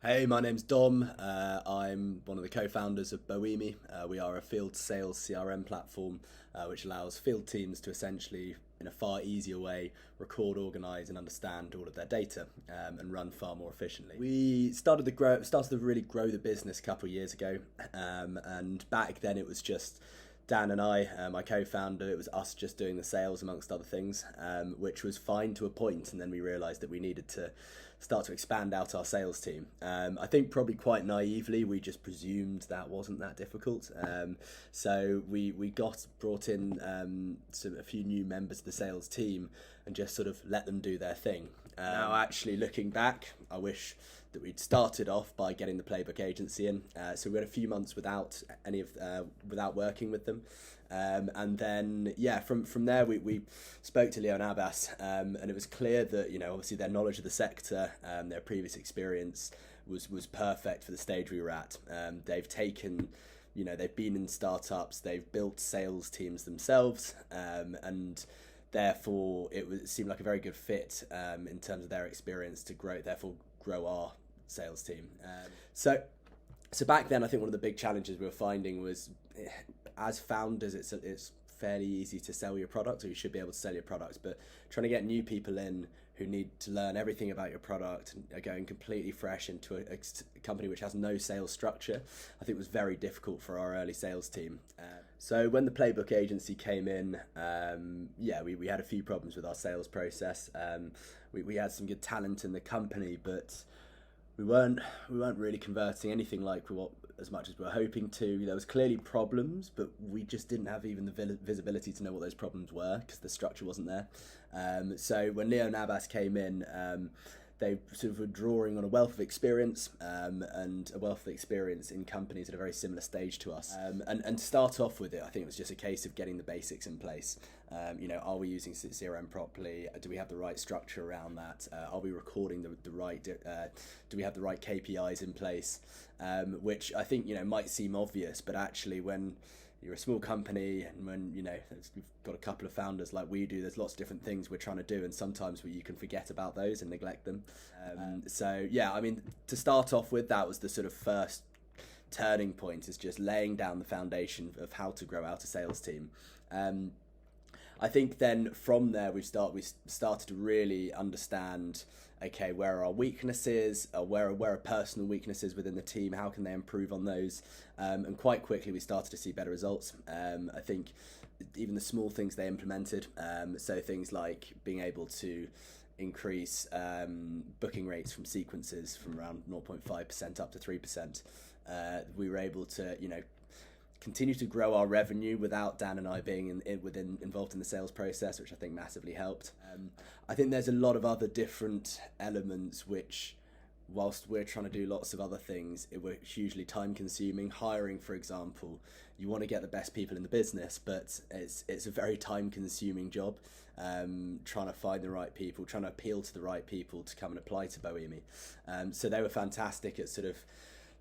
Hey, my name's Dom. I'm one of the co-founders of Boemi. We are a field sales CRM platform which allows field teams to essentially, in a far easier way, record, organise, and understand all of their data and run far more efficiently. We started to really grow the business a couple of years ago, and back then it was just Dan and I, my co-founder. It was us just doing the sales amongst other things, which was fine to a point, and then we realised that we needed to start to expand out our sales team. I think probably quite naively we just presumed that wasn't that difficult. So we brought in a few new members of the sales team and just sort of let them do their thing. Now, actually looking back, I wish that we'd started off by getting the Playbook agency in. So we had a few months without without working with them. And then, from there, we spoke to Leo Navas, and it was clear that, obviously their knowledge of the sector, their previous experience was perfect for the stage we were at. They've taken, they've been in startups, they've built sales teams themselves, and therefore it seemed like a very good fit in terms of their experience to grow our sales team. So back then, I think one of the big challenges we were finding was, as founders, it's fairly easy to sell your product, or you should be able to sell your products, but trying to get new people in who need to learn everything about your product and are going completely fresh into a company which has no sales structure, I think was very difficult for our early sales team. So when the Playbook agency came in, we had a few problems with our sales process. We had some good talent in the company, but we weren't really converting anything like as much as we were hoping to. There was clearly problems, but we just didn't have even the visibility to know what those problems were because the structure wasn't there. So when Leo Navas came in, they sort of were drawing on a wealth of experience and a wealth of experience in companies at a very similar stage to us. And to start off with it, I think it was just a case of getting the basics in place. Are we using CRM properly? Do we have the right structure around that? Are we recording the right? Do we have the right KPIs in place? Which I think might seem obvious, but actually when you're a small company and when you've got a couple of founders like we do, there's lots of different things we're trying to do, and sometimes you can forget about those and neglect them. To start off with, that was the sort of first turning point, is just laying down the foundation of how to grow out a sales team. I think then from there we started to really understand, okay, where are our weaknesses, where are personal weaknesses within the team, how can they improve on those, and quite quickly we started to see better results. I think even the small things they implemented, so things like being able to increase booking rates from sequences from around 0.5% up to 3%. We were able to continue to grow our revenue without Dan and I being involved in the sales process, which I think massively helped. I think there's a lot of other different elements which, whilst we're trying to do lots of other things, it were hugely time consuming. Hiring, for example, you want to get the best people in the business, but it's a very time consuming job. Trying to find the right people, trying to appeal to the right people to come and apply to Boemi. So they were fantastic at sort of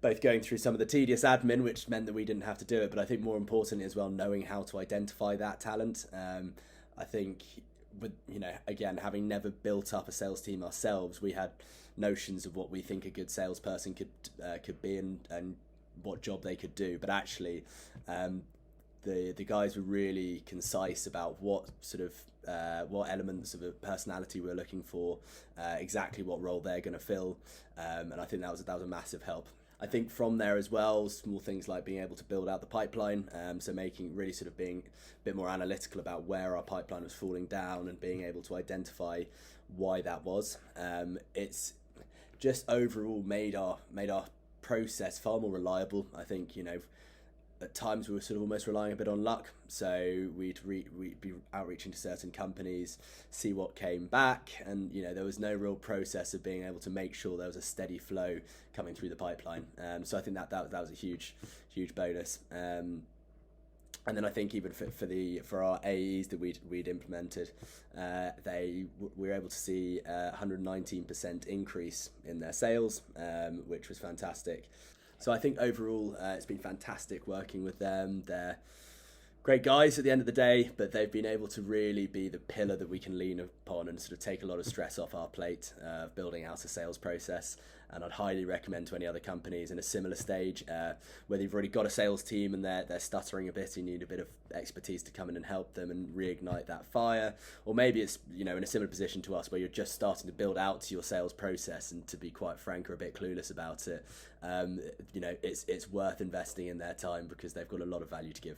both going through some of the tedious admin, which meant that we didn't have to do it, but I think more importantly as well, knowing how to identify that talent. I think with, again, having never built up a sales team ourselves, we had notions of what we think a good salesperson could be and what job they could do. But actually, the guys were really concise about what elements of a personality we're looking for, exactly what role they're going to fill, and I think that was a massive help. I think from there as well, small things like being able to build out the pipeline, so being a bit more analytical about where our pipeline was falling down and being able to identify why that was. It's just overall made our process far more reliable. I think at times we were sort of almost relying a bit on luck, so we'd be outreaching to certain companies, see what came back, and there was no real process of being able to make sure there was a steady flow coming through the pipeline. So I think that was a huge bonus. And then I think even for our AEs that we'd implemented, we were able to see a 119% increase in their sales, which was fantastic. So I think overall it's been fantastic working with them. They're Great guys at the end of the day, but they've been able to really be the pillar that we can lean upon and sort of take a lot of stress off our plate of building out a sales process. And I'd highly recommend to any other companies in a similar stage, whether you've already got a sales team and they're stuttering a bit, you need a bit of expertise to come in and help them and reignite that fire, or maybe it's in a similar position to us where you're just starting to build out your sales process and, to be quite frank, are a bit clueless about it. It's worth investing in their time because they've got a lot of value to give.